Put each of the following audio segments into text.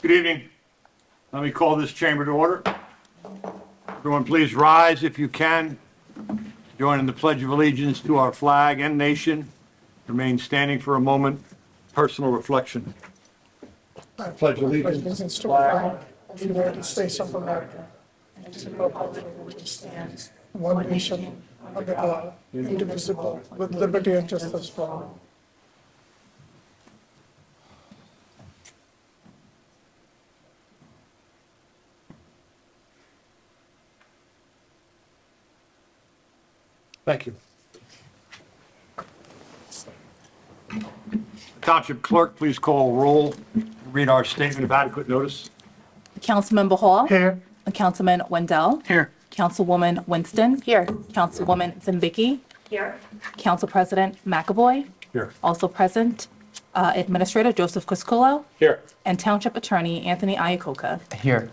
Good evening. Let me call this chamber to order. Everyone, please rise if you can. Join in the Pledge of Allegiance to our flag and nation. Remain standing for a moment. Personal reflection. I pledge allegiance To the flag of the United States of America and to the republic for which it stands, one nation, under God, indivisible, with liberty and justice for all. Thank you. Township Clerk, please call roll. Read our statement of adequate notice. Councilmember Hall. Here. Councilman Wendell. Here. Councilwoman Winston. Here. Councilwoman Zimbicki. Here. Council President McAvoy. Here. Also present, Administrator Joseph Cuscullo. Here. And Township Attorney Anthony Iacoca. Here.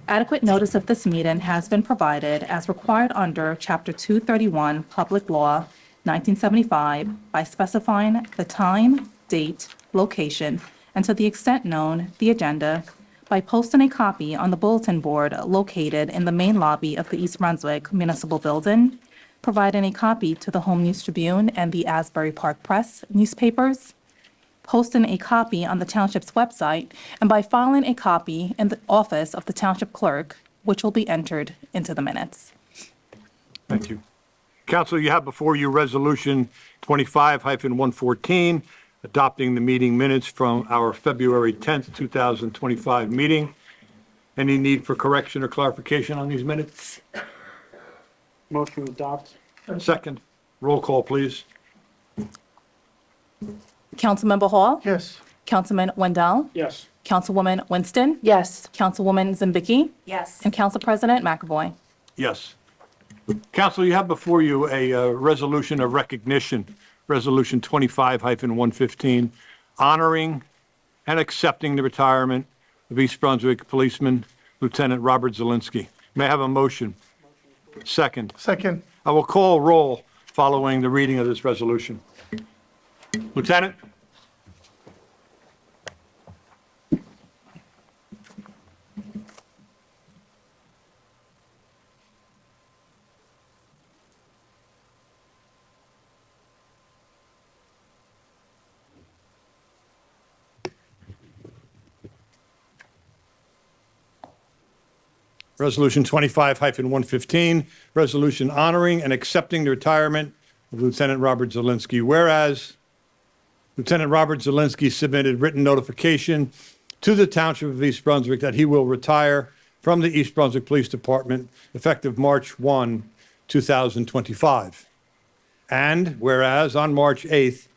Adequate notice of this meeting has been provided as required under Chapter 231 Public Law 1975 by specifying the time, date, location, and to the extent known, the agenda, by posting a copy on the bulletin board located in the main lobby of the East Brunswick Municipal Building, providing a copy to the Home News Tribune and the Asbury Park Press newspapers, posting a copy on the township's website, and by filing a copy in the office of the township clerk, which will be entered into the minutes. Thank you. Council, you have before you Resolution 25-114, adopting the meeting minutes from our February 10th, 2025 meeting. Any need for correction or clarification on these minutes? Motion to adopt. Second, roll call, please. Councilmember Hall. Yes. Councilman Wendell. Yes. Councilwoman Winston. Yes. Councilwoman Zimbicki. Yes. And Council President McAvoy. Yes. Council, you have before you a resolution of recognition, Resolution 25-115, honoring and accepting the retirement of East Brunswick Policeman Lieutenant Robert Zielinski. May I have a motion? Second. Second. I will call roll following the reading of this resolution. Lieutenant? Resolution 25-115, resolution honoring and accepting the retirement of Lieutenant Robert Zielinski. Whereas Lieutenant Robert Zielinski submitted written notification to the Township of East Brunswick that he will retire from the East Brunswick Police Department effective March 1, 2025. And whereas on March 8th,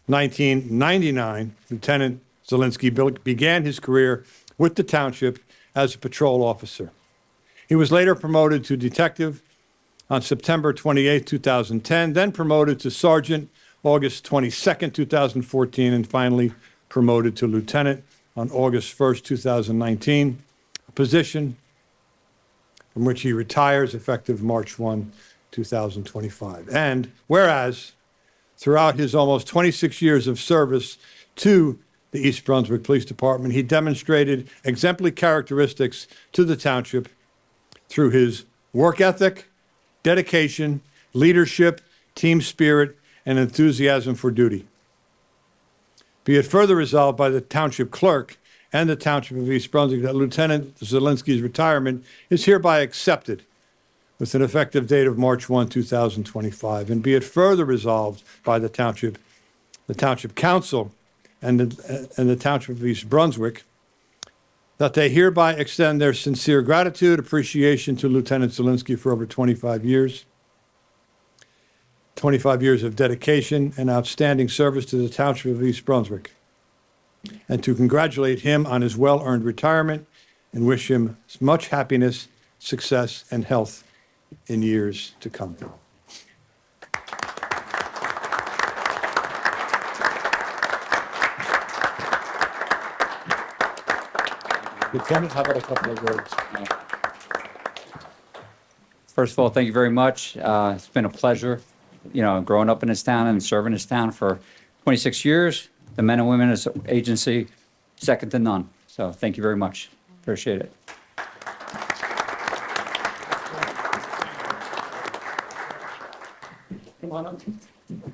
1999, Lieutenant Zielinski began his career with the Township as a patrol officer. He was later promoted to detective on September 28, 2010, then promoted to sergeant August 22, 2014, and finally promoted to lieutenant on August 1, 2019, a position from which he retires effective March 1, 2025. And whereas throughout his almost 26 years of service to the East Brunswick Police Department, he demonstrated exemplary characteristics to the township through his work ethic, dedication, leadership, team spirit, and enthusiasm for duty. Be it further resolved by the Township Clerk and the Township of East Brunswick that Lieutenant Zielinski's retirement is hereby accepted with an effective date of March 1, 2025. And be it further resolved by the Township Council, and the Township of East Brunswick, that they hereby extend their sincere gratitude, appreciation to Lieutenant Zielinski for over 25 years of dedication and outstanding service to the Township of East Brunswick, and to congratulate him on his well-earned retirement and wish him much happiness, success, and health in years to come. Lieutenant, how about a couple of words? First of all, thank you very much. It's been a pleasure, growing up in this town and serving this town for 26 years. The men and women of this agency, second to none. So thank you very much. Appreciate it.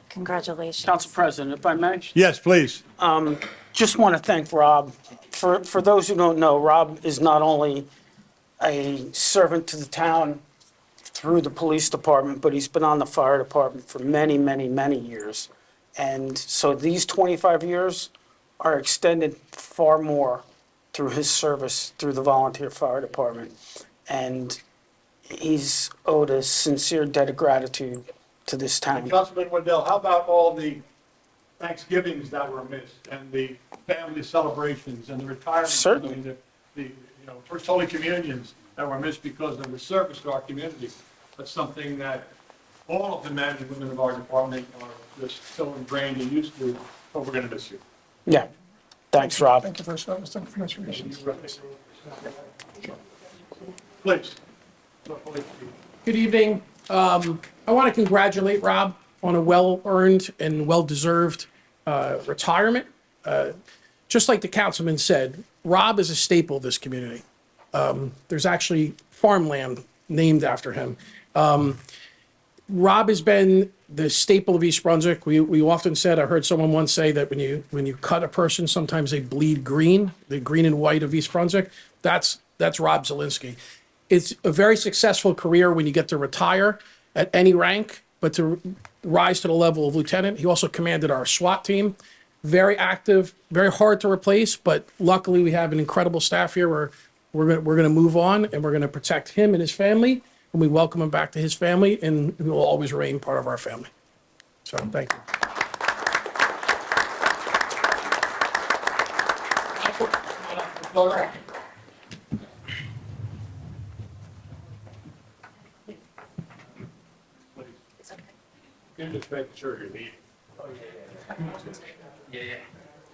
Congratulations. Council President, if I may, Yes, please. just want to thank Rob. For those who don't know, Rob is not only a servant to the town through the police department, but he's been on the fire department for many, many, many years. And so these 25 years are extended far more through his service through the volunteer fire department. And he's owed a sincere debt of gratitude to this town. Councilman Wendell, how about all the Thanksgivings that were missed and the family celebrations and the retirement? Certainly. and the First Holy Communions that were missed because of the service to our community. That's something that all of the men and women of our department are just so ingrained and used to, but we're going to miss you. Yeah. Thanks, Rob. Thank you for your service. Thank you for your contributions. Please. Good evening. I want to congratulate Rob on a well-earned and well-deserved retirement. Just like the councilman said, Rob is a staple of this community. There's actually farmland named after him. Rob has been the staple of East Brunswick. We often said, I heard someone once say that when you cut a person, sometimes they bleed green, the green and white of East Brunswick. That's Rob Zielinski. It's a very successful career when you get to retire at any rank, but to rise to the level of lieutenant. He also commanded our SWAT team. Very active, very hard to replace, but luckily we have an incredible staff here where we're going to move on and we're going to protect him and his family, and we welcome him back to his family, and he will always remain part of our family. So thank you. You're just making sure you're needed.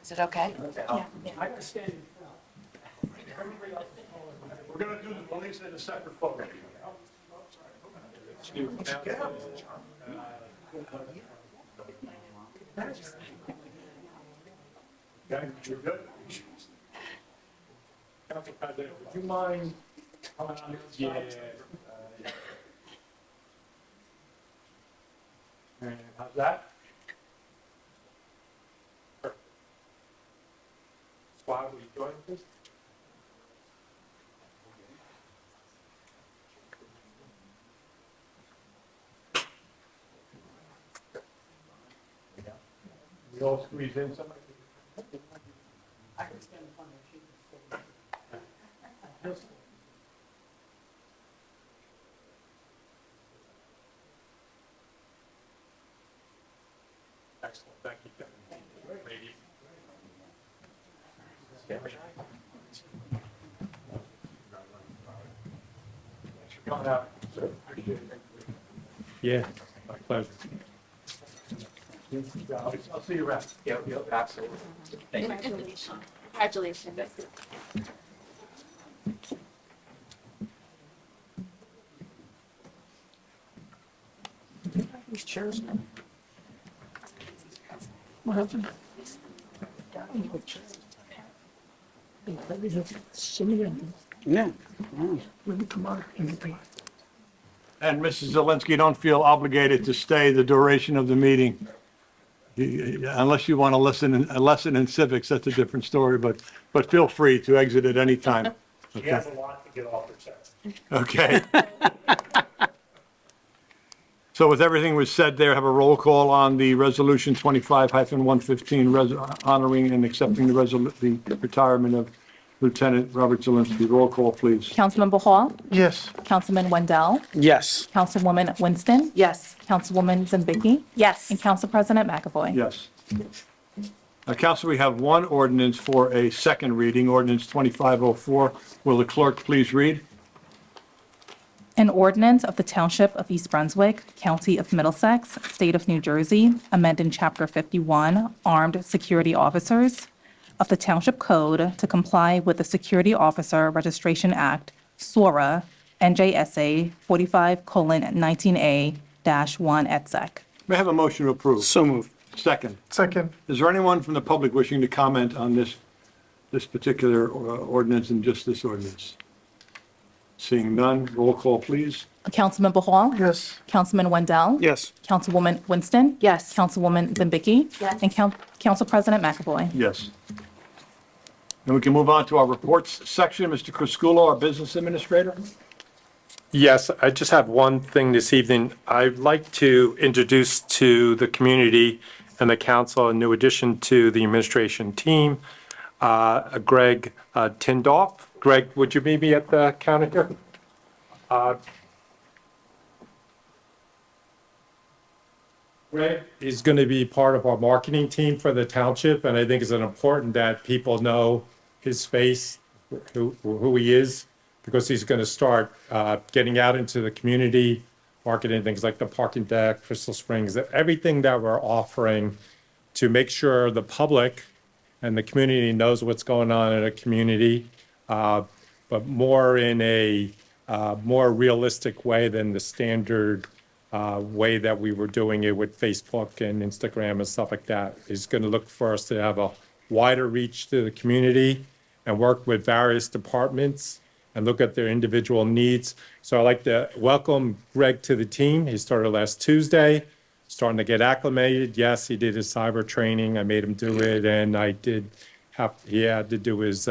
Is it okay? We're going to do the police in a separate photo. Okay, you're good? Council President, would you mind coming on? Yeah. And how's that? Squad, will you join us? We all squeeze in somebody? Excellent, thank you, Kevin. Lady. Thanks for coming out. Sir, appreciate it. Yeah, my pleasure. I'll see you around. Yep, absolutely. Thank you. Congratulations. These chairs. What happened? Yeah. Maybe tomorrow. And Mrs. Zelinski, don't feel obligated to stay the duration of the meeting. Unless you want to a lesson in civics, that's a different story, but feel free to exit at any time. She has a lot to get off her chest. Okay. So with everything was said there, have a roll call on the resolution 25-115, honoring and accepting the retirement of Lieutenant Robert Zielinski. Roll call, please. Councilmember Hall, Yes. Councilman Wendell, Yes. Councilwoman Winston, Yes. Councilwoman Zambicki, Yes. and Council President McAvoy. Yes. Council, we have one ordinance for a second reading, ordinance 2504. Will the clerk please read? An ordinance of the Township of East Brunswick, County of Middlesex, State of New Jersey, amending Chapter 51, Armed Security Officers of the Township Code to comply with the Security Officer Registration Act, SORA, NJSA 45:19A-1 et sec. May I have a motion to approve? So moved. Second. Second. Is there anyone from the public wishing to comment on this this particular ordinance and just this ordinance? Seeing none, roll call, please. Councilmember Hall? Yes. Councilman Wendell? Yes. Councilwoman Winston? Yes. Councilwoman Zambicki? Yes. And Council President McAvoy. Yes. And we can move on to our reports section. Mr. Crisculo, our business administrator. Yes, I just have one thing this evening. I'd like to introduce to the community and the council a new addition to the administration team, Greg Tindoff. Greg, would you meet me at the counter here? Greg is going to be part of our marketing team for the township, and I think it's important that people know his face, who he is, because he's going to start getting out into the community, marketing things like the parking deck, Crystal Springs, everything that we're offering to make sure the public and the community knows what's going on in a community, but more in a more realistic way than the standard way that we were doing it with Facebook and Instagram and stuff like that. He's going to look for us to have a wider reach to the community and work with various departments and look at their individual needs. So I'd like to welcome Greg to the team. He started last Tuesday, starting to get acclimated. Yes, he did his cyber training. I made him do it, and he had to do his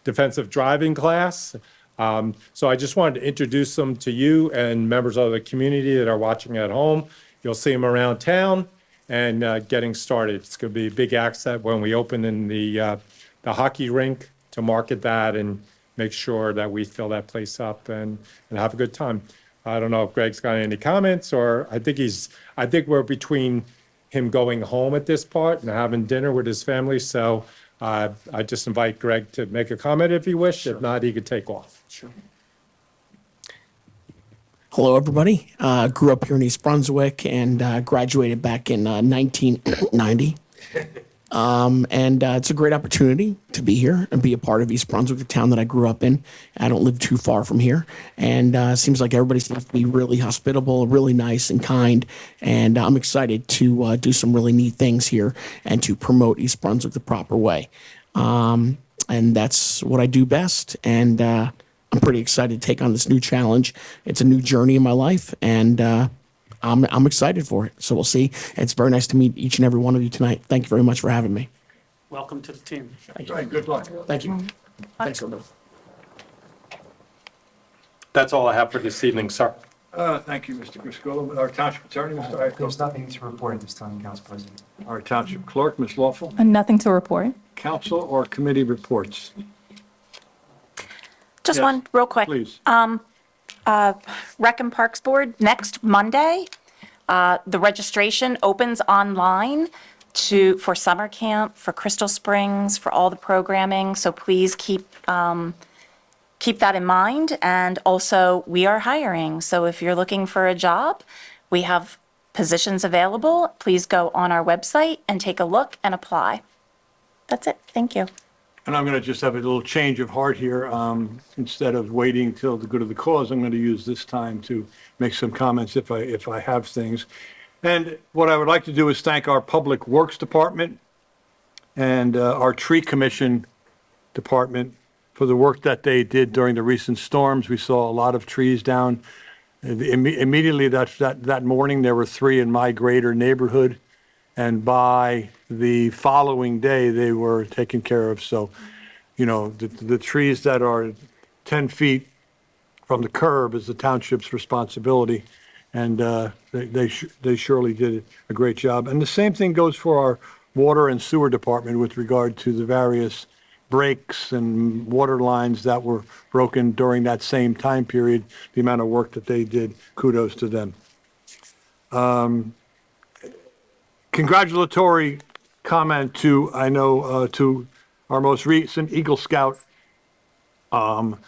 defensive driving class. So I just wanted to introduce him to you and members of the community that are watching at home. You'll see him around town and getting started. It's going to be a big asset when we open in the hockey rink to market that and make sure that we fill that place up and have a good time. I don't know if Greg's got any comments, or I think we're between him going home at this part and having dinner with his family. So I just invite Greg to make a comment if he wishes. Sure. If not, he could take off. Sure. Hello, everybody. Grew up here in East Brunswick and graduated back in 1990. It's a great opportunity to be here and be a part of East Brunswick, the town that I grew up in. I don't live too far from here. And it seems like everybody seems to be really hospitable, really nice and kind. And I'm excited to do some really neat things here and to promote East Brunswick the proper way. And that's what I do best. And I'm pretty excited to take on this new challenge. It's a new journey in my life, and I'm excited for it. So we'll see. It's very nice to meet each and every one of you tonight. Thank you very much for having me. Welcome to the team. All right, good luck. Thank you. Thanks, everybody. That's all I have for this evening, sir. Thank you, Mr. Crisculo. Our township attorney, Mr. Iacono. There's nothing to report at this time, Council President. Our township clerk, Ms. Lawful. And nothing to report. Council or committee reports? Just Yes, one real quick. Please. Rec and Parks Board, next Monday, the registration opens online for summer camp, for Crystal Springs, for all the programming. So please keep that in mind. And also, we are hiring. So if you're looking for a job, we have positions available. Please go on our website and take a look and apply. That's it. Thank you. And I'm going to just have a little change of heart here. Instead of waiting till the good of the cause, I'm going to use this time to make some comments if I have things. And what I would like to do is thank our Public Works Department and our Tree Commission Department for the work that they did during the recent storms. We saw a lot of trees down. Immediately that morning, there were 3 in my greater neighborhood. And by the following day, they were taken care of. So, you know, the trees that are 10 feet from the curb is the township's responsibility. And they surely did a great job. And the same thing goes for our water and sewer department with regard to the various breaks and water lines that were broken during that same time period. The amount of work that they did, kudos to them. Congratulatory comment to our most recent Eagle Scout, Luke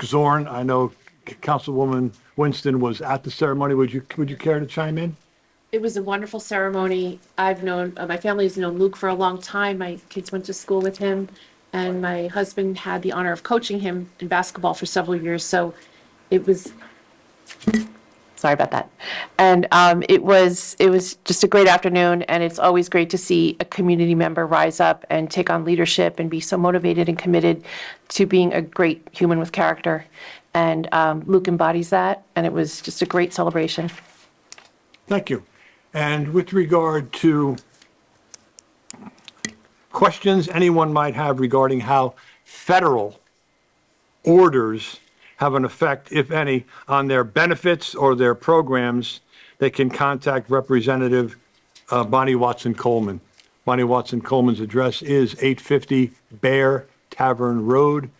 Zorn. I know Councilwoman Winston was at the ceremony. Would you care to chime in? It was a wonderful ceremony. I've known, my family's known Luke for a long time. My kids went to school with him, and my husband had the honor of coaching him in basketball for several years. So it was Sorry about that. And it was just a great afternoon, and it's always great to see a community member rise up and take on leadership and be so motivated and committed to being a great human with character. And Luke embodies that, and it was just a great celebration. Thank you. And with regard to questions anyone might have regarding how federal orders have an effect, if any, on their benefits or their programs, they can contact Representative Bonnie Watson Coleman. Bonnie Watson Coleman's address is 850 Bear Tavern Road,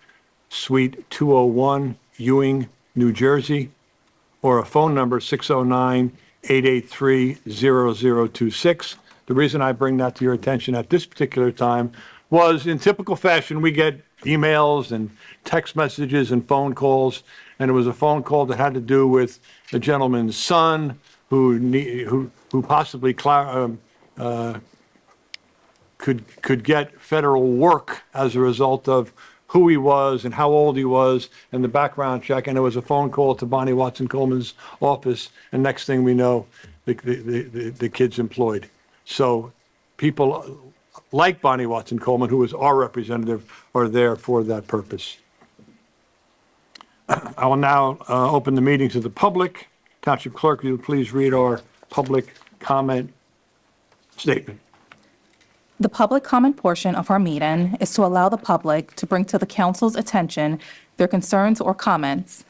Suite 201, Ewing, New Jersey, or a phone number 609-883-0026. The reason I bring that to your attention at this particular time was, in typical fashion, we get emails and text messages and phone calls, and it was a phone call that had to do with a gentleman's son who possibly could get federal work as a result of who he was and how old he was and the background check. And it was a phone call to Bonnie Watson Coleman's office, and next thing we know, the kid's employed. So people like Bonnie Watson Coleman, who is our representative, are there for that purpose. I will now open the meeting to the public. Township Clerk, will you please read our public comment statement? The public comment portion of our meeting is to allow the public to bring to the council's attention their concerns or comments.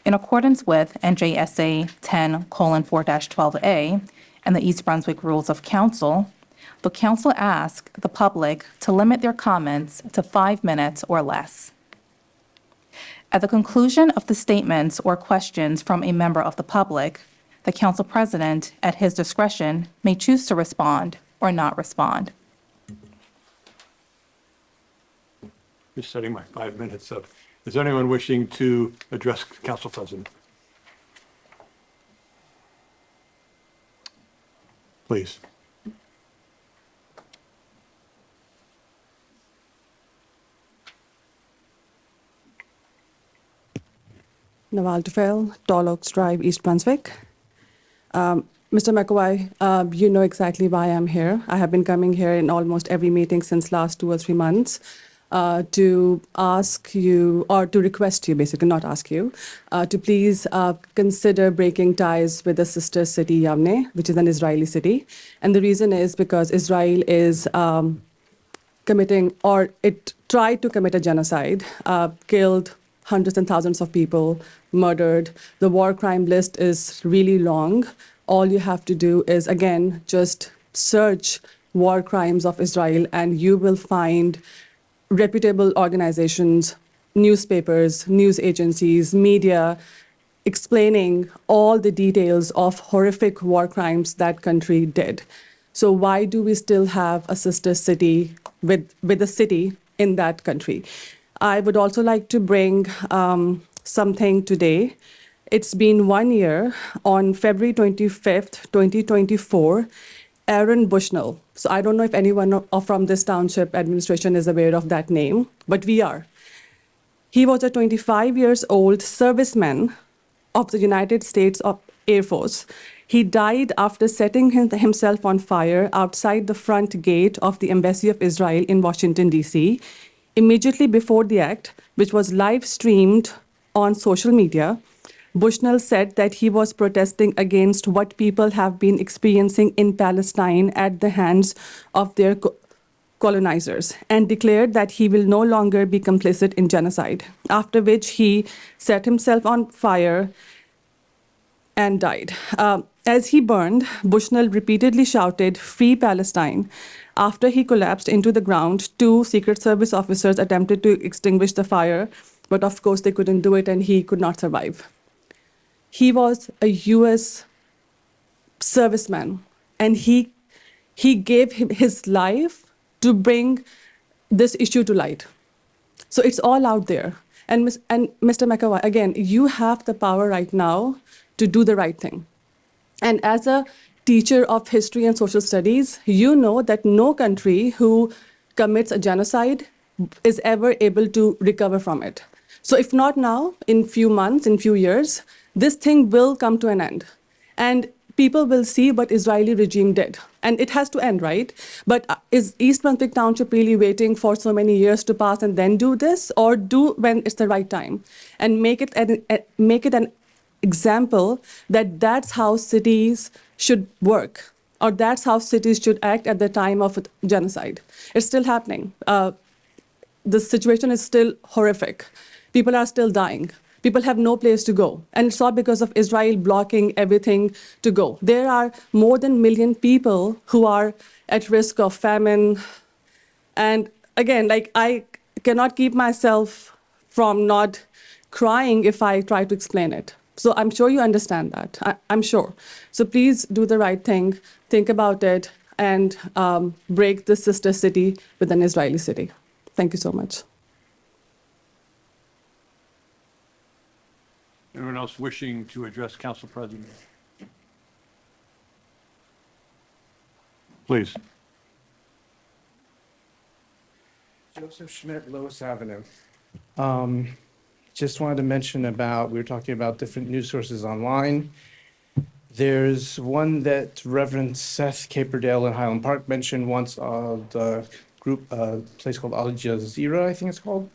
In accordance with NJSA 10:4-12A and the East Brunswick Rules of Council, the council asks the public to limit their comments to 5 minutes or less. At the conclusion of the statements or questions from a member of the public, the council president, at his discretion, may choose to respond or not respond. Just setting my 5 minutes up. Is there anyone wishing to address Council President? Please. Nawal Tufel, Tall Oaks Drive, East Brunswick. Mr. McAvoy, you know exactly why I'm here. I have been coming here in almost every meeting since last 2 or 3 months to ask you, or to request you, basically, not ask you, to please consider breaking ties with the sister city Yavne, which is an Israeli city. And the reason is because Israel is committing, or it tried to commit a genocide, killed hundreds and thousands of people, murdered. The war crime list is really long. All you have to do is, again, just search war crimes of Israel, and you will find reputable organizations, newspapers, news agencies, media, explaining all the details of horrific war crimes that country did. So why do we still have a sister city with a city in that country? I would also like to bring something today. It's been 1 year. On February 25th, 2024, Aaron Bushnell. So I don't know if anyone from this township administration is aware of that name, but we are. He was a 25 years old serviceman of the United States Air Force. He died after setting himself on fire outside the front gate of the Embassy of Israel in Washington, D.C., immediately before the act, which was live streamed on social media. Bushnell said that he was protesting against what people have been experiencing in Palestine at the hands of their colonizers, and declared that he will no longer be complicit in genocide, after which he set himself on fire and died. As he burned, Bushnell repeatedly shouted, "Free Palestine." After he collapsed into the ground, 2 Secret Service officers attempted to extinguish the fire, but of course they couldn't do it, and he could not survive. He was a U.S. serviceman, and he gave his life to bring this issue to light. So it's all out there. And Mr. McAvoy, again, you have the power right now to do the right thing. And as a teacher of history and social studies, you know that no country who commits a genocide is ever able to recover from it. So if not now, in few months, in few years, this thing will come to an end. And people will see what Israeli regime did. And it has to end, right? But is East Brunswick Township really waiting for so many years to pass and then do this? Or do when it's the right time? And make it an example that that's how cities should work, or that's how cities should act at the time of genocide. It's still happening. The situation is still horrific. People are still dying. People have no place to go. And it's all because of Israel blocking everything to go. There are more than 1 million people who are at risk of famine. And again, like, I cannot keep myself from not crying if I try to explain it. So I'm sure you understand that. I'm sure. So please do the right thing, think about it, and break the sister city with an Israeli city. Thank you so much. Anyone else wishing to address Council President? Please. Joseph Schmidt, Lois Avenue. Just wanted to mention about, we were talking about different news sources online. There's one that Reverend Seth Caperdale in Highland Park mentioned once, the group, place called Al Jazeera, I think it's called.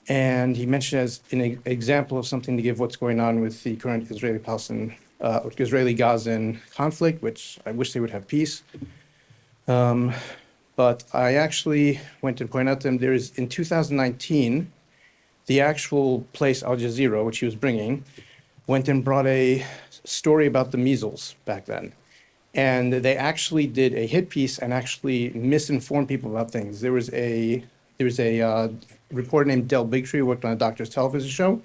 And he mentioned as an example of something to give what's going on with the current Israeli-Palestinian, Israeli-Gazan conflict, which I wish they would have peace. But I actually went to point out to him, there is, in 2019, the actual place, Al Jazeera, which he was bringing, went and brought a story about the measles back then. And they actually did a hit piece and actually misinformed people about things. There was a reporter named Del Bigtree who worked on a doctor's television show.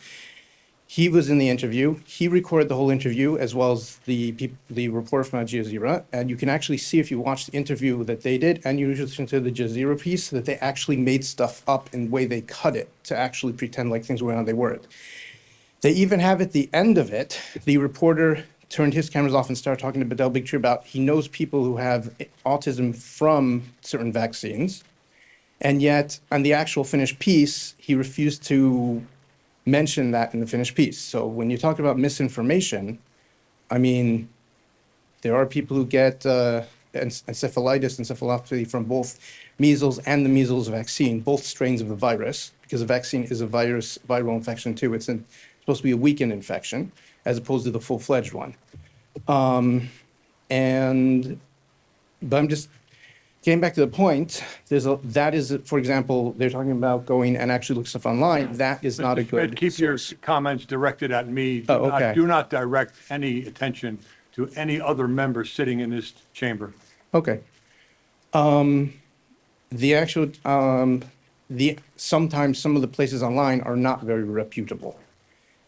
He was in the interview. He recorded the whole interview as well as the reporter from Al Jazeera. And you can actually see if you watch the interview that they did and you listen to the Jazeera piece that they actually made stuff up in the way they cut it to actually pretend like things were on they weren't. They even have at the end of it, the reporter turned his cameras off and started talking to Del Bigtree about he knows people who have autism from certain vaccines. And yet, on the actual finished piece, he refused to mention that in the finished piece. So when you talk about misinformation, I mean, there are people who get encephalitis, encephalopathy from both measles and the measles vaccine, both strains of the virus, because the vaccine is a viral infection too. It's supposed to be a weakened infection as opposed to the full-fledged one. But I'm just getting back to the point, that is, for example, they're talking about going and actually look stuff online. That is not a good. Keep your comments directed at me. Oh, okay. Do not direct any attention to any other member sitting in this chamber. Okay. Sometimes some of the places online are not very reputable.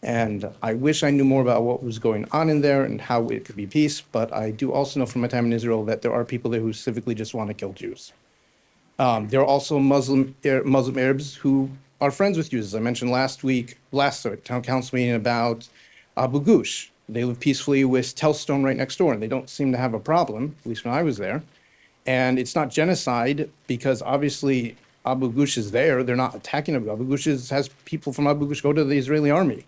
And I wish I knew more about what was going on in there and how it could be peace, but I do also know from my time in Israel that there are people there who civically just want to kill Jews. There are also Muslim Arabs who are friends with Jews. As I mentioned last town council meeting about Abu Ghush. They live peacefully with Telstone right next door, and they don't seem to have a problem, at least when I was there. And it's not genocide because obviously Abu Ghush is there. They're not attacking Abu Ghush. Has people from Abu Ghush go to the Israeli army.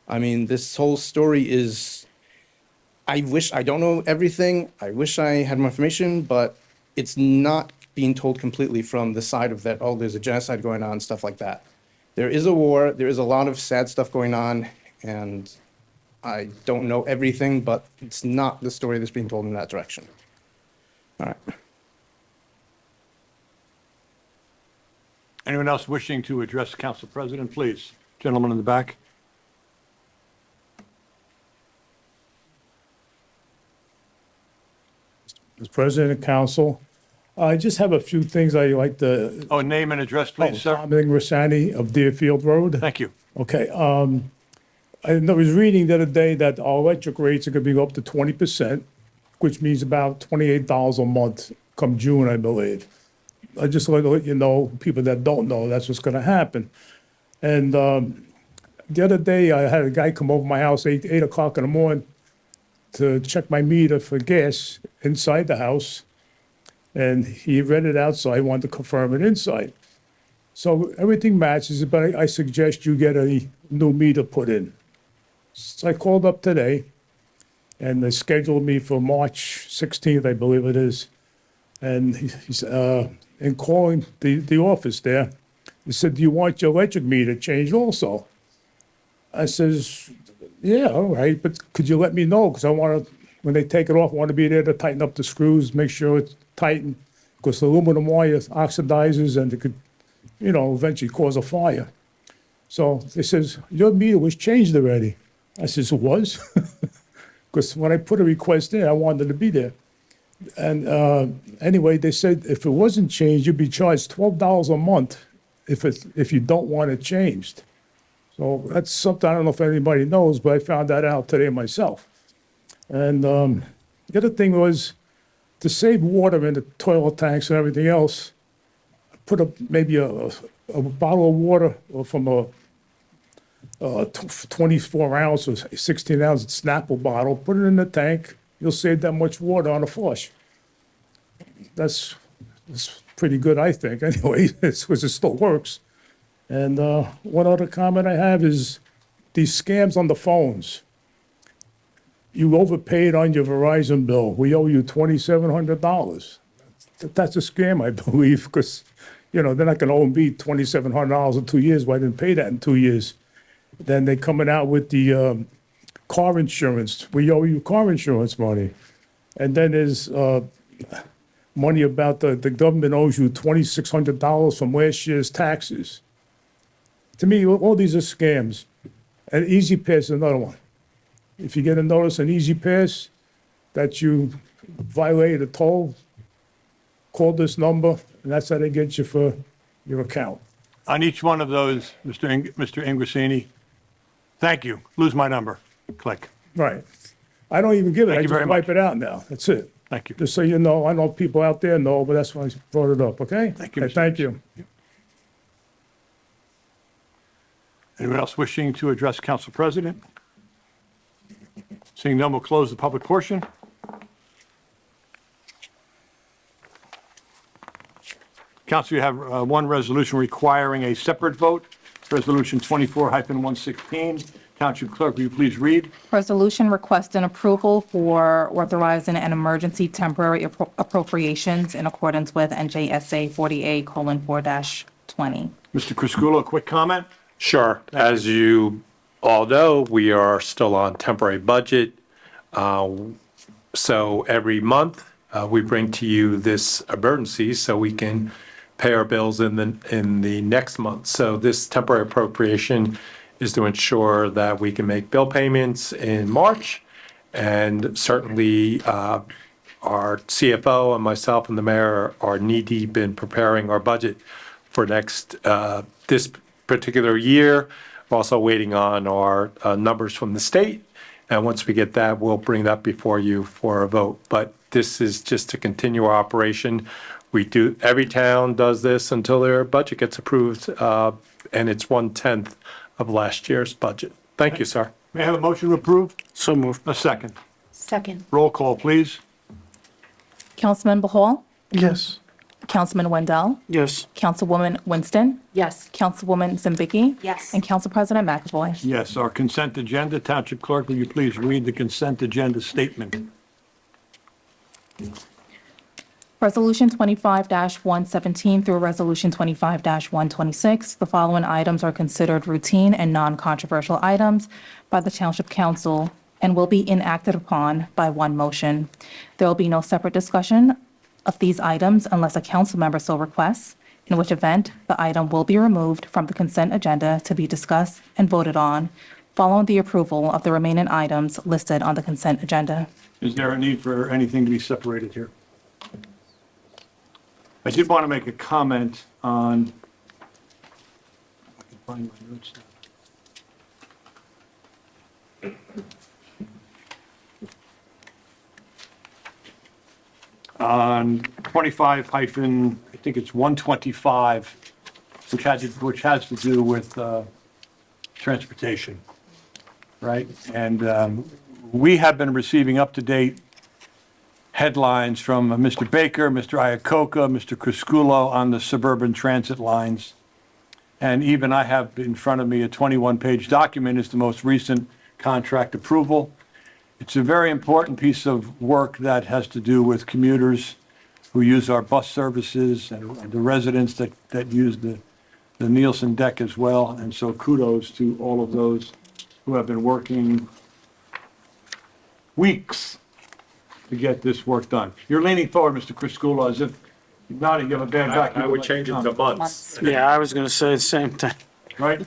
I mean, this whole story is, I don't know everything. I wish I had more information, but it's not being told completely from the side of that, oh, there's a genocide going on, stuff like that. There is a war. There is a lot of sad stuff going on, and I don't know everything, but it's not the story that's being told in that direction. All right. Anyone else wishing to address Council President, please? Gentleman in the back. Mr. President of Council, I just have a few things I'd like to. Oh, name and address, please, sir. Tom Ingrasani of Deerfield Road. Thank you. Okay, I was reading the other day that our electric rates are gonna be up to 20%, which means about $28 a month come June, I believe. I just like to let you know, people that don't know, that's what's gonna happen. And the other day, I had a guy come over my house, 8 o'clock in the morning, to check my meter for gas inside the house. And he read it outside, wanted to confirm it inside. So everything matches, but I suggest you get a new meter put in. So I called up today, and they scheduled me for March 16th, I believe it is. And he's in calling the office there, he said, "Do you want your electric meter changed also?" I says, "Yeah, all right, but could you let me know? Because I want to, when they take it off, I want to be there to tighten up the screws, make sure it's tightened, because the aluminum wire oxidizes and it could, eventually cause a fire." So they says, "Your meter was changed already." I says, "It was?" Because when I put a request in, I wanted to be there. And anyway, they said if it wasn't changed, you'd be charged $12 a month if you don't want it changed. So that's something I don't know if anybody knows, but I found that out today myself. And the other thing was to save water in the toilet tanks and everything else. I put maybe a bottle of water from a 24 ounce or 16 ounce Snapple bottle, put it in the tank. You'll save that much water on a flush. That's pretty good, I think, anyway, because it still works. And one other comment I have is these scams on the phones. You overpaid on your Verizon bill. We owe you $2,700. That's a scam, I believe, because, they're not going to owe me $2,700 in 2 years, but I didn't pay that in 2 years. Then they're coming out with the car insurance. We owe you car insurance money. And then there's money about the government owes you $2,600 from last year's taxes. To me, all these are scams. And Easy Pass is another one. If you get a notice on Easy Pass that you violated a toll, call this number, and that's how they get you for your account. On each one of those, Mr. Ingrasini, thank you. Lose my number. Click. Right. I don't even give it. Thank I you just very wipe much. it out now. That's it. Thank you. Just so you know, I know people out there know, but that's why I brought it up, okay? Thank you, Okay, Mr. thank you. Anyone else wishing to address Council President? Seeing none, we'll close the public portion. Council, you have one resolution requiring a separate vote, Resolution 24-116. Township Clerk, will you please read? Resolution requesting approval for authorizing an emergency temporary appropriations in accordance with NJSA 48:4-20. Mr. Crisculo, a quick comment? Sure. As you all know, we are still on temporary budget. So every month, we bring to you this emergency so we can pay our bills in the next month. So this temporary appropriation is to ensure that we can make bill payments in March. And certainly, our CFO and myself and the mayor are knee-deep in preparing our budget for this particular year. We're also waiting on our numbers from the state. And once we get that, we'll bring that before you for a vote. But this is just to continue our operation. Every town does this until their budget gets approved, and it's 1/10 of last year's budget. Thank you, sir. May I have a motion to approve? So moved. A second. Second. Roll call, please. Councilman Bahal? Yes. Councilman Wendell? Yes. Councilwoman Winston? Yes. Councilwoman Zambicki? Yes. And Council President McAvoy. Yes, our consent agenda. Township Clerk, will you please read the consent agenda statement? Resolution 25-117 through Resolution 25-126. The following items are considered routine and non-controversial items by the Township Council and will be enacted upon by one motion. There will be no separate discussion of these items unless a council member so requests, in which event the item will be removed from the consent agenda to be discussed and voted on following the approval of the remaining items listed on the consent agenda. Is there a need for anything to be separated here? I did want to make a comment on, I can find my notes now. On 25 hyphen, I think it's 125, which has to do with transportation, right? And we have been receiving up-to-date headlines from Mr. Baker, Mr. Iacocca, Mr. Crisculo on the suburban transit lines. And even I have in front of me a 21-page document. It's the most recent contract approval. It's a very important piece of work that has to do with commuters who use our bus services and the residents that use the Nielsen deck as well. And so kudos to all of those who have been working weeks to get this work done. You're leaning forward, Mr. Chris as if you're nodding, you have a bad back. I would change it to months. Yeah, I was going to say the same thing. Right?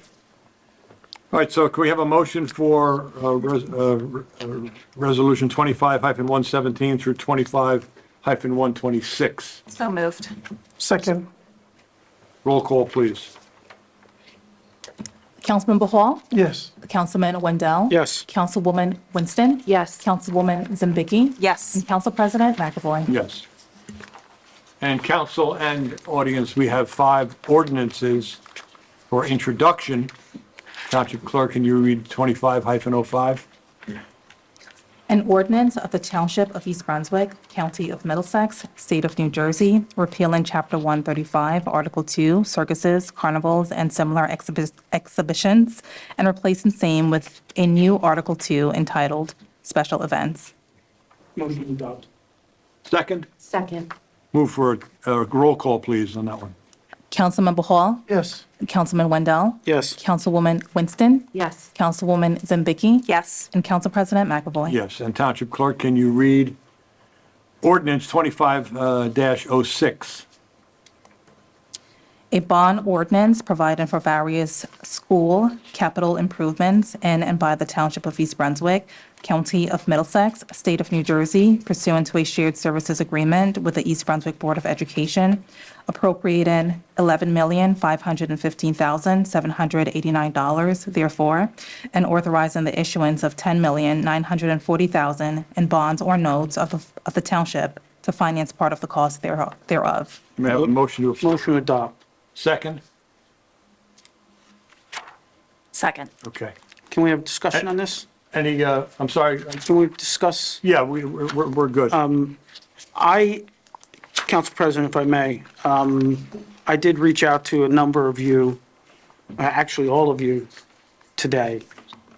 All right, so can we have a motion for Resolution 25-117 through 25-126? So moved. Second, Roll call, please. Councilman Bahal? yes. Councilman Wendell? Yes. Councilwoman Winston? Yes. Councilwoman Zambiki? Yes. And Council President McAvoy? Yes. And council and audience, we have 5 ordinances for introduction. Township Clerk, can you read 25-05? An ordinance of the Township of East Brunswick, County of Middlesex, State of New Jersey, repealing Chapter 135, Article 2, circuses, carnivals, and similar exhibitions, and replacing same with a new Article 2 entitled Special Events. Motion to adopt. Second? Second. Move for a roll call, please, on that one. Councilman Bahal? Yes. Councilman Wendell? Yes. Councilwoman Winston? Yes. Councilwoman Zambiki? Yes. And Council President McAvoy? Yes, and Township Clerk, can you read ordinance 25-06? A bond ordinance providing for various school capital improvements in and by the Township of East Brunswick, County of Middlesex, State of New Jersey, pursuant to a shared services agreement with the East Brunswick Board of Education, appropriating $11,515,789, therefore, and authorizing the issuance of $10,940,000 in bonds or notes of the township to finance part of the cost thereof. May I have a motion to approve? Motion to adopt. Second? Second. Okay. Can we have discussion on this? Any, I'm sorry, Can we discuss? yeah, we're good. Council President, if I may, I did reach out to a number of you, actually all of you today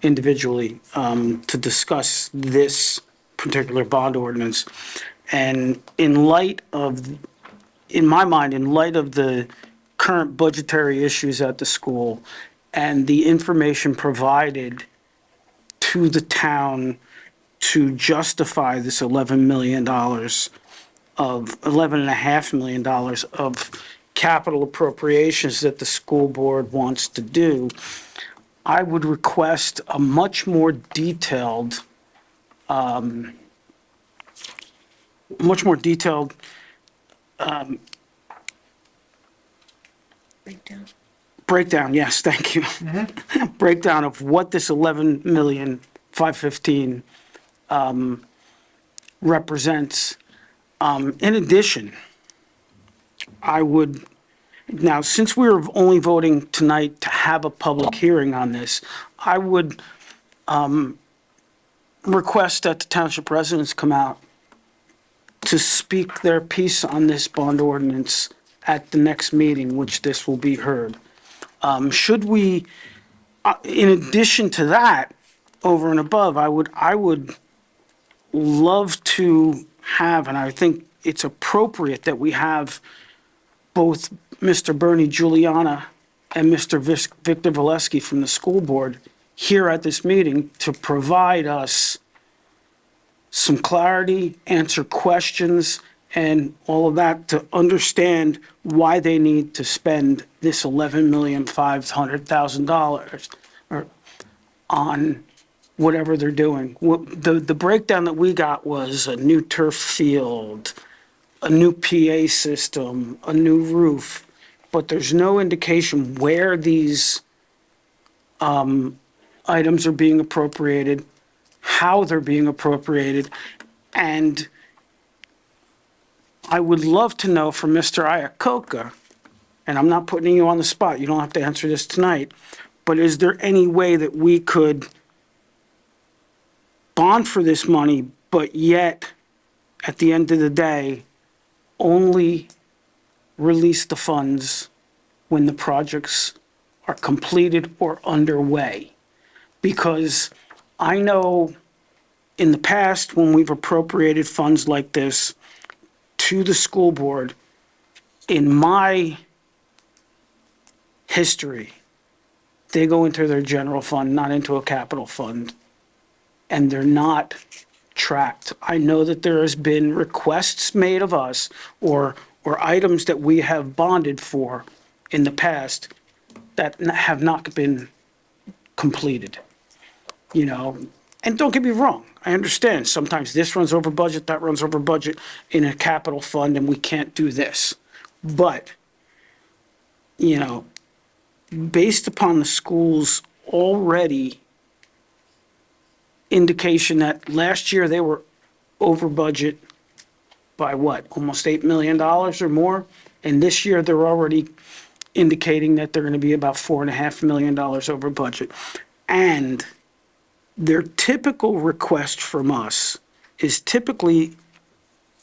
individually, to discuss this particular bond ordinance. And in my mind, in light of the current budgetary issues at the school and the information provided to the town to justify this $11.5 million of capital appropriations that the school board wants to do, I would request a much more detailed, breakdown, yes, thank you. Breakdown of what this 11,515,000 represents. In addition, now, since we're only voting tonight to have a public hearing on this, I would request that the township residents come out to speak their piece on this bond ordinance at the next meeting, which this will be heard. Should we, in addition to that, over and above, I would love to have, and I think it's appropriate that we have both Mr. Bernie Giuliana and Mr. Victor Valesky from the school board here at this meeting to provide us some clarity, answer questions, and all of that to understand why they need to spend this $11,500,000 on whatever they're doing. The breakdown that we got was a new turf field, a new PA system, a new roof, but there's no indication where these items are being appropriated, how they're being appropriated, and I would love to know from Mr. Iacocca, and I'm not putting you on the spot, you don't have to answer this tonight, but is there any way that we could bond for this money, but yet, at the end of the day, only release the funds when the projects are completed or underway? Because I know in the past, when we've appropriated funds like this to the school board, in my history, they go into their general fund, not into a capital fund, and they're not tracked. I know that there has been requests made of us or items that we have bonded for in the past that have not been completed, you know? And don't get me wrong, I understand sometimes this runs over budget, that runs over budget in a capital fund, and we can't do this. But, you know, based upon the school's already indication that last year they were over budget by what, almost $8 million or more? And this year they're already indicating that they're going to be about $4.5 million over budget. And their typical request from us is typically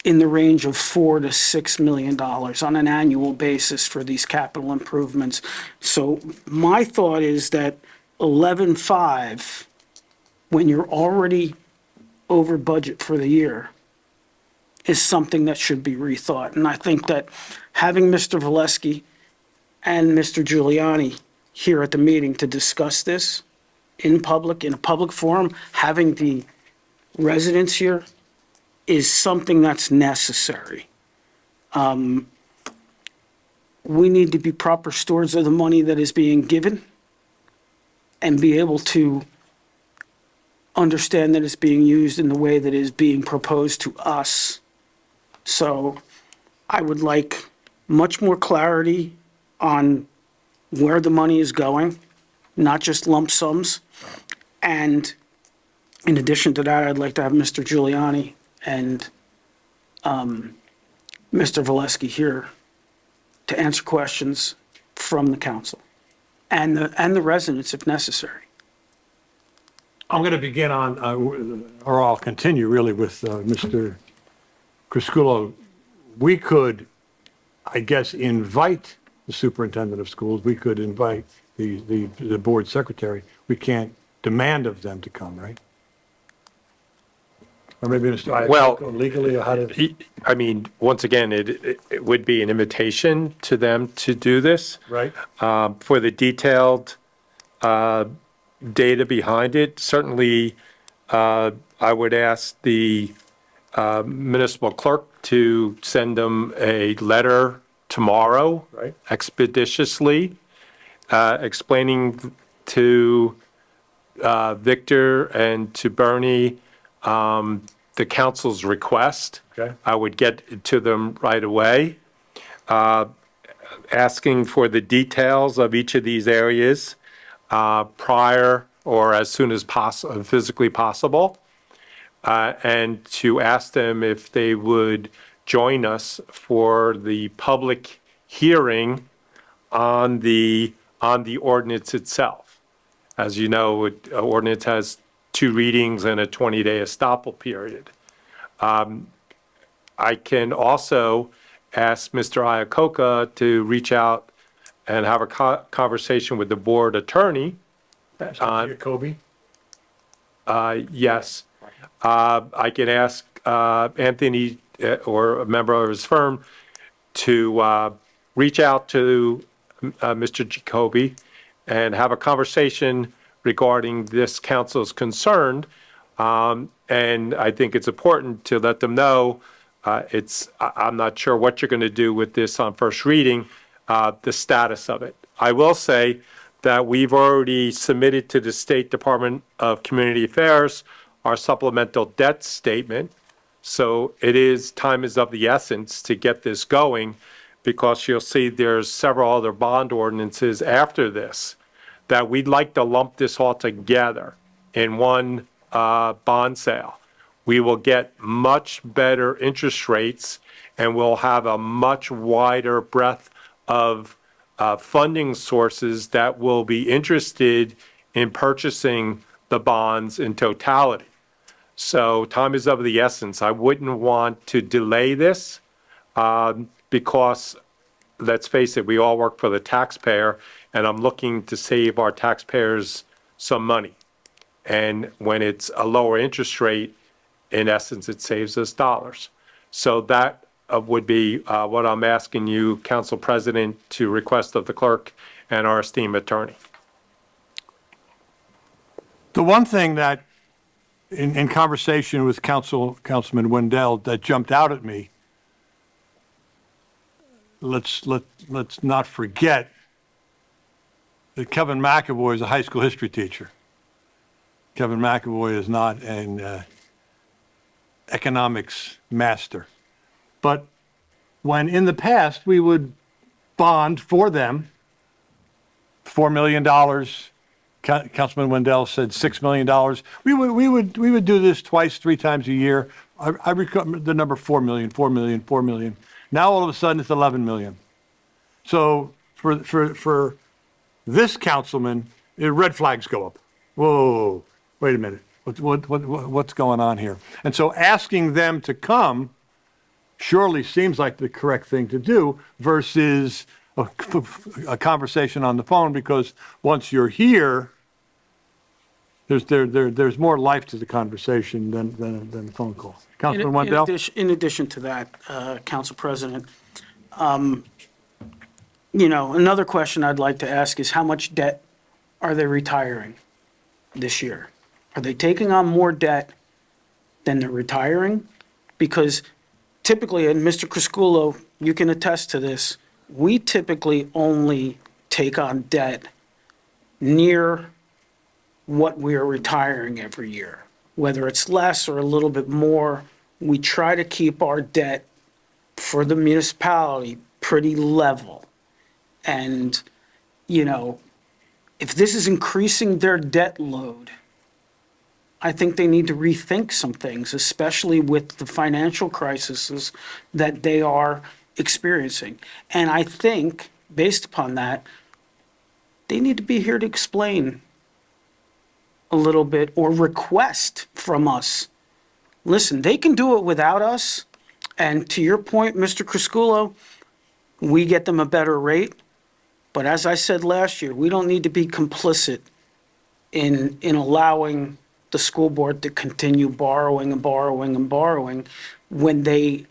in the range of $4 to $6 million on an annual basis for these capital improvements. So my thought is that 11.5, when you're already over budget for the year, is something that should be rethought. And I think that having Mr. Valesky and Mr. Giuliani here at the meeting to discuss this in public, in a public forum, having the residents here is something that's necessary. We need to be proper stewards of the money that is being given and be able to understand that it's being used in the way that is being proposed to us. So I would like much more clarity on where the money is going, not just lump sums. And in addition to that, I'd like to have Mr. Giuliani and Mr. Valesky here to answer questions from the council and the residents if necessary. I'm going to begin on, or I'll continue really with Mr. Criscuolo. We could, I guess, invite the superintendent of schools. We could invite the board secretary. We can't demand of them to come, right? Or maybe Well, legally, or how to? I mean, once again, it would be an invitation to them to do this. Right. For the detailed data behind it, certainly I would ask the municipal clerk to send them a letter tomorrow, Right. expeditiously, explaining to Victor and to Bernie the council's request. Okay. I would get to them right away, asking for the details of each of these areas prior or as soon as physically possible, and to ask them if they would join us for the public hearing on the ordinance itself. As you know, ordinance has 2 readings and a 20-day estoppel period. I can also ask Mr. Iacocca to reach out and have a conversation with the board attorney. Jacoby? Yes. I can ask Anthony or a member of his firm to reach out to Mr. Jacoby and have a conversation regarding this council's concern. And I think it's important to let them know I'm not sure what you're going to do with this on first reading, the status of it. I will say that we've already submitted to the State Department of Community Affairs our supplemental debt statement. So time is of the essence to get this going, because you'll see there's several other bond ordinances after this that we'd like to lump this all together in one bond sale. We will get much better interest rates, and we'll have a much wider breadth of funding sources that will be interested in purchasing the bonds in totality. So time is of the essence. I wouldn't want to delay this because, let's face it, we all work for the taxpayer, and I'm looking to save our taxpayers some money. And when it's a lower interest rate, in essence, it saves us dollars. So that would be what I'm asking you, Council President, to request of the clerk and our esteemed attorney. The one thing that, in conversation with Councilman Wendell, that jumped out at me, let's not forget that Kevin McAvoy is a high school history teacher. Kevin McAvoy is not an economics master. But when in the past we would bond for them $4 million, Councilman Wendell said $6 million. We would do this twice, 3 times a year. I recall the number 4 million, 4 million, 4 million. Now all of a sudden it's 11 million. So for this councilman, red flags go up. Whoa, wait a minute. What's going on here? And so asking them to come surely seems like the correct thing to do versus a conversation on the phone, because once you're here, there's more life to the conversation than a phone call. Councilman Wendell? In addition to that, Council President, another question I'd like to ask is how much debt are they retiring this year? Are they taking on more debt than they're retiring? Because typically, and Mr. Criscuolo, you can attest to this, we typically only take on debt near what we are retiring every year. Whether it's less or a little bit more, we try to keep our debt for the municipality pretty level. And, if this is increasing their debt load, I think they need to rethink some things, especially with the financial crises that they are experiencing. And I think, based upon that, they need to be here to explain a little bit or request from us. Listen, they can do it without us. And to your point, Mr. Criscuolo, we get them a better rate. But as I said last year, we don't need to be complicit in allowing the school board to continue borrowing and borrowing and borrowing when they,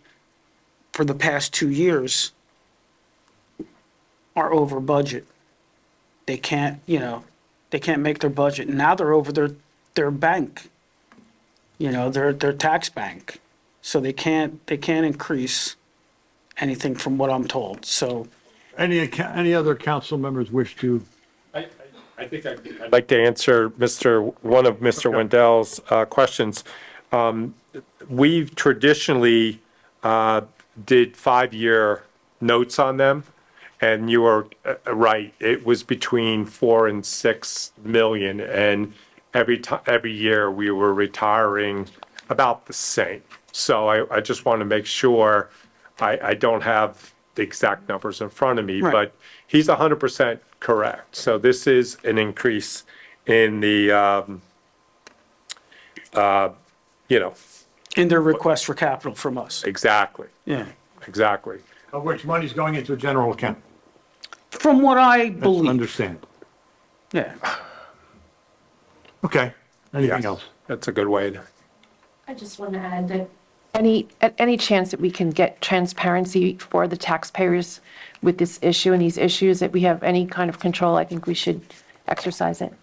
for the past 2 years, are over budget. They can't, they can't make their budget. Now they're over their bank, their tax bank. So they can't increase anything from what I'm told. So Any other council members wish to? I think I'd like to answer one of Mr. Wendell's questions. We've traditionally did 5-year notes on them, and you are right. It was between 4 and 6 million, and every year we were retiring about the same. So I just want to make sure I don't have the exact numbers in front of me, Right. but he's 100% correct. So this is an increase in the, in their request for capital from us. exactly, Yeah. exactly. Of which money's going into a general account. From what I believe. Understand. Yeah. Okay. Anything Yes, else? That's a good way to. I just want to add that any chance that we can get transparency for the taxpayers with this issue and these issues, that we have any kind of control, I think we should exercise it.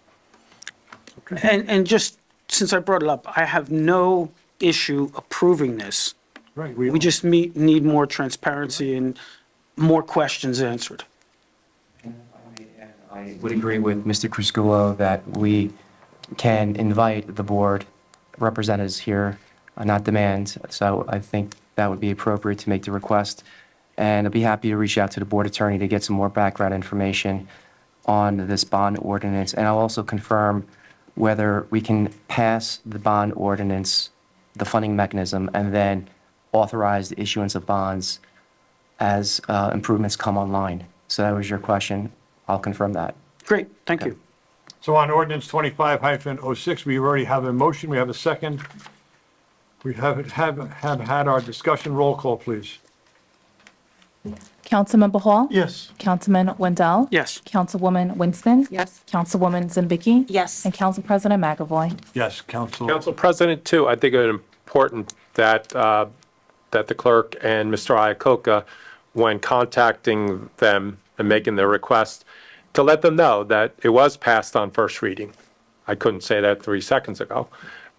And just since I brought it up, I have no issue approving this. Right. We just need more transparency and more questions answered. I would agree with Mr. Criscuolo that we can invite the board representatives here, not demand. So I think that would be appropriate to make the request. And I'd be happy to reach out to the board attorney to get some more background information on this bond ordinance. And I'll also confirm whether we can pass the bond ordinance, the funding mechanism, and then authorize the issuance of bonds as improvements come online. So that was your question. I'll confirm that. Great, thank you. So on ordinance 25-06, we already have a motion. We have a second. We have had our discussion. Roll call, please. Councilmember Hall? Yes. Councilman Wendell? Yes. Councilwoman Winston? Yes. Councilwoman Zambiki? Yes. And Council President McAvoy? Yes, Council. Council President, too, I think it's important that, that the clerk and Mr. Iacocca, when contacting them and making their request, to let them know that it was passed on first reading. I couldn't say that 3 seconds ago.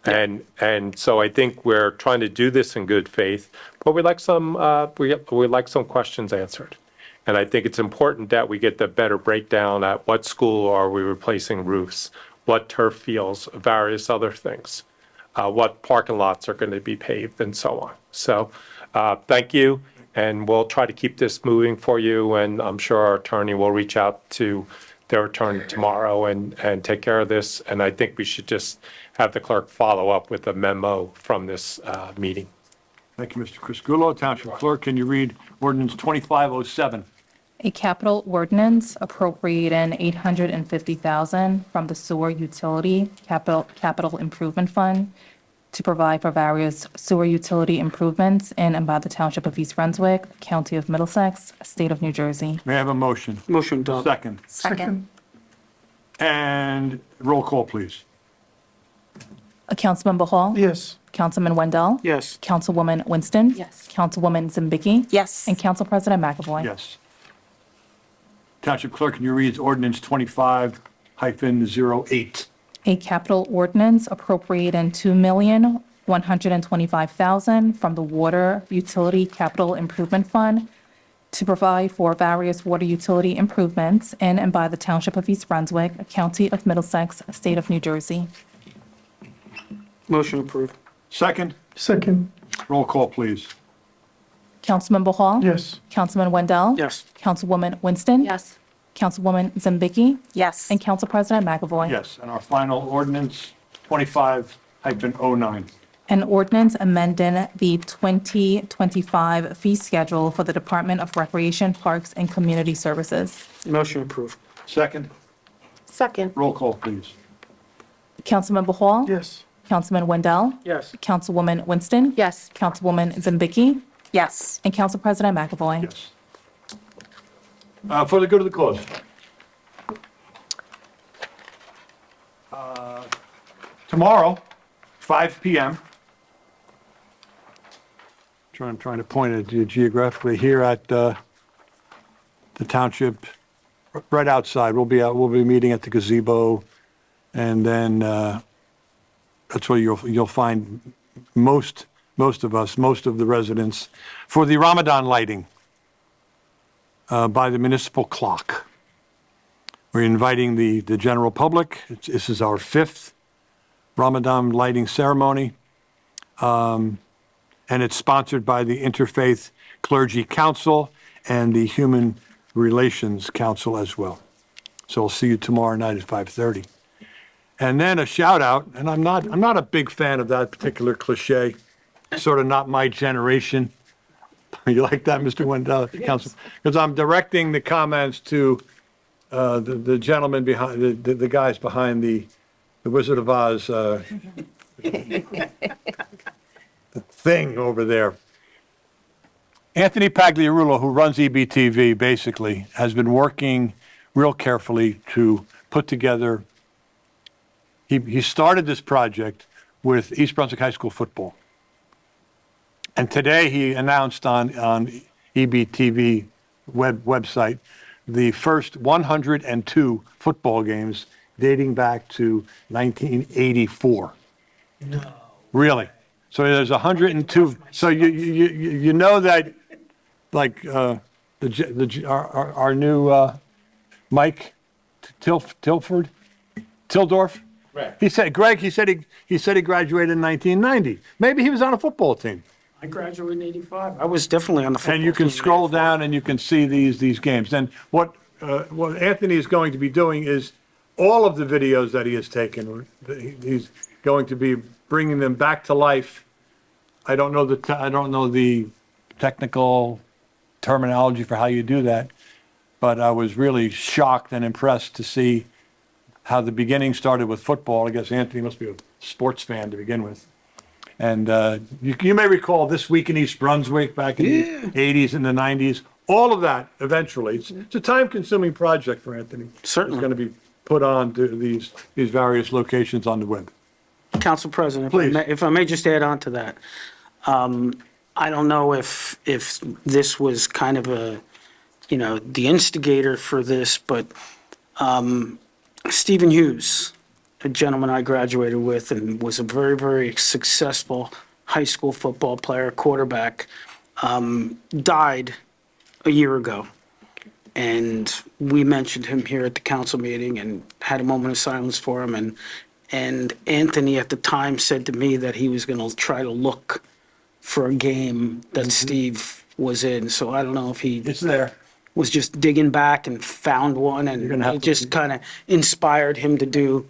And so I think we're trying to do this in good faith, but we'd like some questions answered. And I think it's important that we get the better breakdown at what school are we replacing roofs, what turf fields, various other things, what parking lots are going to be paved and so on. So thank you, and we'll try to keep this moving for you, and I'm sure our attorney will reach out to their attorney tomorrow and take care of this. And I think we should just have the clerk follow up with a memo from this meeting. Thank you, Mr. Criscuolo. Township Clerk, can you read ordinance 2507? A capital ordinance appropriating $850,000 from the Sewer Utility Capital Improvement Fund to provide for various sewer utility improvements in and by the Township of East Brunswick, County of Middlesex, State of New Jersey. May I have a motion? Motion adopted. Second. Second. And roll call, please. Councilmember Hall? Yes. Councilman Wendell? Yes. Councilwoman Winston? Yes. Councilwoman Zambiki? Yes. And Council President McAvoy? Yes. Township Clerk, can you read ordinance 25-08? A capital ordinance appropriating $2,125,000 from the Water Utility Capital Improvement Fund to provide for various water utility improvements in and by the Township of East Brunswick, County of Middlesex, State of New Jersey. Motion approved. Second. Second. Roll call, please. Councilmember Hall? Yes. Councilman Wendell? Yes. Councilwoman Winston? Yes. Councilwoman Zambiki? Yes. And Council President McAvoy? Yes, and our final ordinance, 25-09. An ordinance amending the 2025 fee schedule for the Department of Recreation, Parks, and Community Services. Motion approved. Second. Second. Roll call, please. Councilmember Hall? Yes. Councilman Wendell? Yes. Councilwoman Winston? Yes. Councilwoman Zambiki? Yes. And Council President McAvoy? Yes. For the good of the cause. Tomorrow, 5 p.m. Trying to point it geographically here at the township, right outside. We'll be meeting at the gazebo, and then that's where you'll find most of the residents for the Ramadan lighting by the municipal clock. We're inviting the general public. This is our 5th Ramadan lighting ceremony. And it's sponsored by the Interfaith Clergy Council and the Human Relations Council as well. So I'll see you tomorrow night at 5:30. And then a shout out, and I'm not a big fan of that particular cliche, sort of not my generation. You like that, Mr. Wendell, Council? Because I'm directing the comments to the gentleman behind, the guys behind the Wizard of Oz thing over there. Anthony Pagliarulo, who runs EBTV, basically, has been working real carefully to put together. He started this project with East Brunswick High School football. And today he announced on EBTV website the first 102 football games dating back to 1984. No. Really? So there's 102. So you know that, like our new Mike Tildorf. Right. He said he said he graduated in 1990. Maybe he was on a football team. I graduated in '85. I was definitely on the football And you can team. scroll down and you can see these games. And what Anthony is going to be doing is all of the videos that he has taken, he's going to be bringing them back to life. I don't know the technical terminology for how you do that, but I was really shocked and impressed to see how the beginning started with football. I guess Anthony must be a sports fan to begin with. And you may recall This Week in East Brunswick back in the 80s and the 90s, all of that eventually. It's a time-consuming project for Anthony. Certainly. It's going to be put on to these various locations on the web. Council President, Please. if I may just add on to that. I don't know if this was kind of a, the instigator for this, but Stephen Hughes, a gentleman I graduated with and was a very, very successful high school football player, quarterback, died a year ago. And we mentioned him here at the council meeting and had a moment of silence for him. And Anthony at the time said to me that he was going to try to look for a game that Steve was in. So I don't know if he It's there. was just digging back and found one, and it just kind of inspired him to do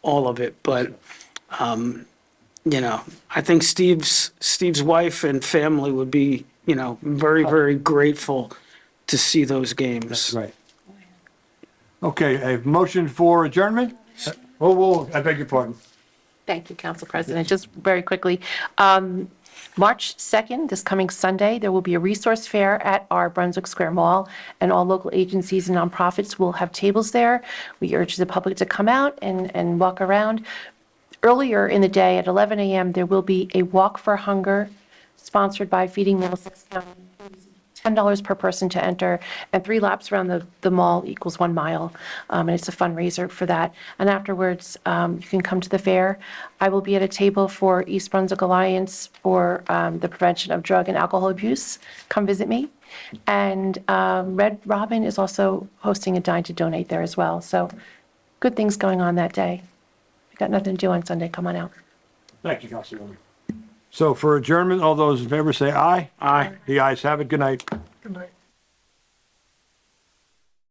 all of it. But, I think Steve's wife and family would be, very, very grateful to see those games. Right. Okay, a motion for adjournment? Oh, I beg your pardon. Thank you, Council President. Just very quickly, March 2nd, this coming Sunday, there will be a resource fair at our Brunswick Square Mall, and all local agencies and nonprofits will have tables there. We urge the public to come out and walk around. Earlier in the day, at 11 a.m., there will be a Walk for Hunger sponsored by Feeding Middlesex County. $10 per person to enter, and 3 laps around the mall equals 1 mile. And it's a fundraiser for that. And afterwards, you can come to the fair. I will be at a table for East Brunswick Alliance for the prevention of drug and alcohol abuse. Come visit me. And Red Robin is also hosting a Dine to Donate there as well. So good things going on that day. We got nothing to do on Sunday. Come on out. Thank you, Councilwoman. So for adjournment, all those in favor say aye. Aye. The ayes have it. Good night. Good night.